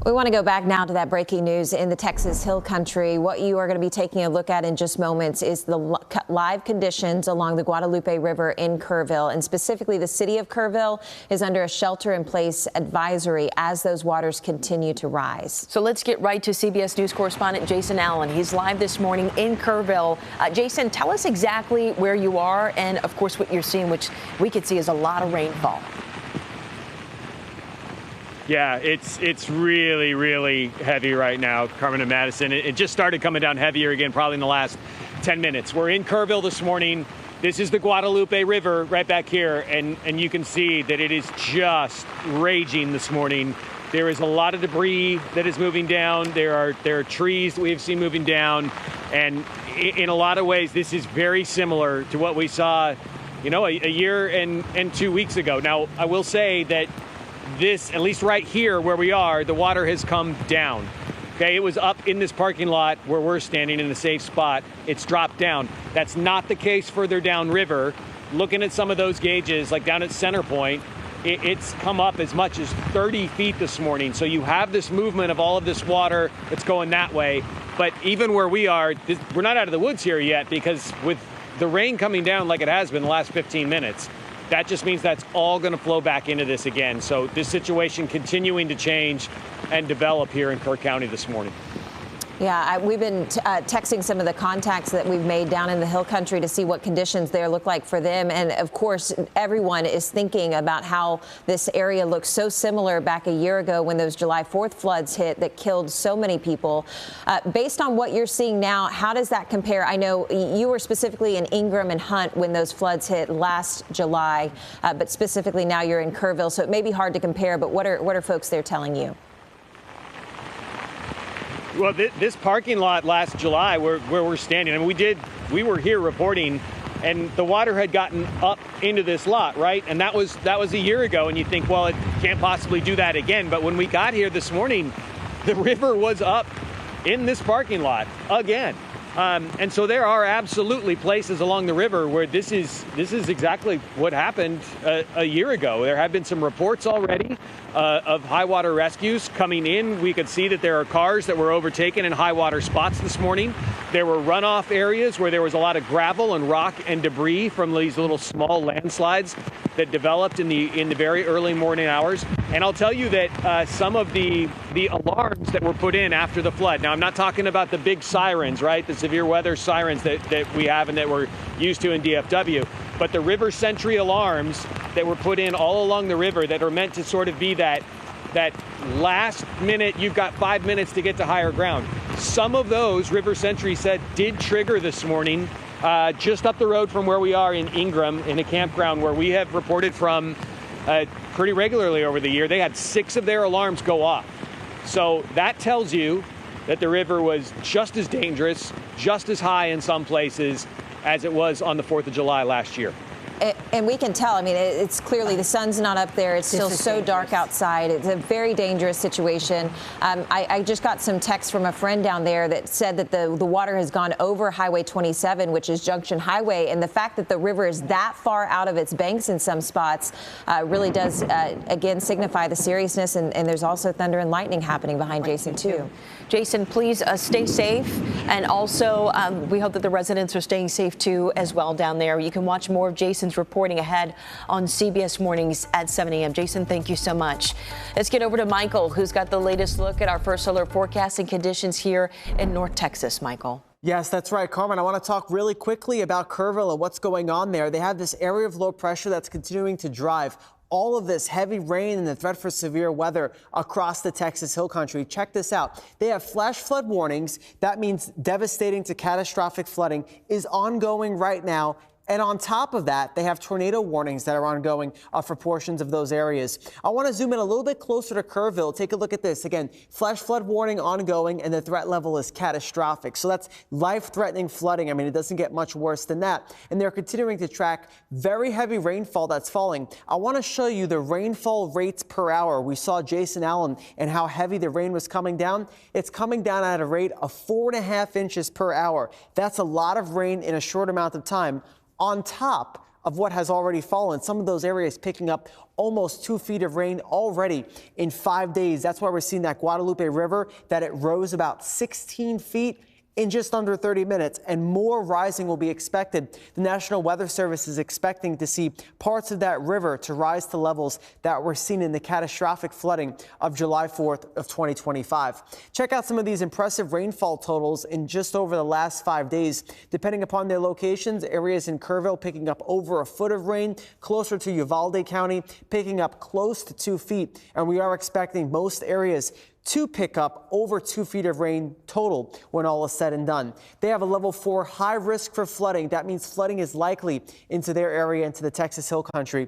We want to go back now to that breaking news in the Texas Hill Country. What you are going to be taking a look at in just moments is the live conditions along the Guadalupe River in Kerrville, and specifically the city of Kerrville is under a shelter-in-place advisory as those waters continue to rise. So let's get right to CBS News correspondent Jason Allen. He's live this morning in Kerrville. Jason, tell us exactly where you are and, of course, what you're seeing, which we could see is a lot of rainfall. Yeah, it's really, really heavy right now, Carmen and Madison. It just started coming down heavier again, probably in the last 10 minutes. We're in Kerrville this morning. This is the Guadalupe River right back here, and you can see that it is just raging this morning. There is a lot of debris that is moving down. There are trees that we have seen moving down, and in a lot of ways, this is very similar to what we saw, a year and 2 weeks ago. Now, I will say that this, at least right here where we are, the water has come down. Okay, it was up in this parking lot where we're standing in a safe spot. It's dropped down. That's not the case further downriver. Looking at some of those gauges, like down at Center Point, it's come up as much as 30 feet this morning. So you have this movement of all of this water that's going that way. But even where we are, we're not out of the woods here yet, because with the rain coming down like it has been the last 15 minutes, that just means that's all going to flow back into this again. So this situation continuing to change and develop here in Clark County this morning. Yeah, we've been texting some of the contacts that we've made down in the Hill Country to see what conditions there look like for them. And of course, everyone is thinking about how this area looks so similar back a year ago when those July 4th floods hit that killed so many people. Based on what you're seeing now, how does that compare? I know you were specifically in Ingram and Hunt when those floods hit last July, but specifically now you're in Kerrville. So it may be hard to compare, but what are folks there telling you? Well, this parking lot last July where we're standing, I mean, we were here reporting, and the water had gotten up into this lot, right? And that was a year ago, and you think, well, it can't possibly do that again. But when we got here this morning, the river was up in this parking lot again. And so there are absolutely places along the river where this is exactly what happened a year ago. There have been some reports already of high water rescues coming in. We could see that there are cars that were overtaken in high water spots this morning. There were runoff areas where there was a lot of gravel and rock and debris from these little small landslides that developed in the very early morning hours. And I'll tell you that some of the alarms that were put in after the flood. Now, I'm not talking about the big sirens, right? The severe weather sirens that we have and that we're used to in DFW. But the River Sentry alarms that were put in all along the river that are meant to sort of be that last minute, you've got 5 minutes to get to higher ground. Some of those, River Sentry said, did trigger this morning just up the road from where we are in Ingram, in a campground where we have reported from pretty regularly over the year. They had 6 of their alarms go off. So that tells you that the river was just as dangerous, just as high in some places as it was on the 4th of July last year. And we can tell, I mean, it's clearly the sun's not up there. It's still so dark outside. It's a very dangerous situation. I just got some text from a friend down there that said that the water has gone over Highway 27, which is Junction Highway. And the fact that the river is that far out of its banks in some spots really does, again, signify the seriousness. And there's also thunder and lightning happening behind Jason, too. Jason, please stay safe. And also, we hope that the residents are staying safe, too, as well down there. You can watch more of Jason's reporting ahead on CBS Mornings at 7 a.m. Jason, thank you so much. Let's get over to Michael, who's got the latest look at our first alert forecast and conditions here in North Texas. Michael. Yes, that's right, Carmen. I want to talk really quickly about Kerrville and what's going on there. They have this area of low pressure that's continuing to drive all of this heavy rain and the threat for severe weather across the Texas Hill Country. Check this out. They have flash flood warnings. That means devastating to catastrophic flooding is ongoing right now. And on top of that, they have tornado warnings that are ongoing for portions of those areas. I want to zoom in a little bit closer to Kerrville. Take a look at this. Again, flash flood warning ongoing, and the threat level is catastrophic. So that's life-threatening flooding. I mean, it doesn't get much worse than that. And they're continuing to track very heavy rainfall that's falling. I want to show you the rainfall rates per hour. We saw Jason Allen and how heavy the rain was coming down. It's coming down at a rate of 4.5 inches per hour. That's a lot of rain in a short amount of time, on top of what has already fallen. Some of those areas picking up almost 2 feet of rain already in 5 days. That's why we're seeing that Guadalupe River, that it rose about 16 feet in just under 30 minutes, and more rising will be expected. The National Weather Service is expecting to see parts of that river to rise to levels that were seen in the catastrophic flooding of July 4th of 2025. Check out some of these impressive rainfall totals in just over the last 5 days. Depending upon their locations, areas in Kerrville picking up over a foot of rain, closer to Uvalde County picking up close to 2 feet, and we are expecting most areas to pick up over 2 feet of rain total when all is said and done. They have a level 4 high risk for flooding. That means flooding is likely into their area, into the Texas Hill Country.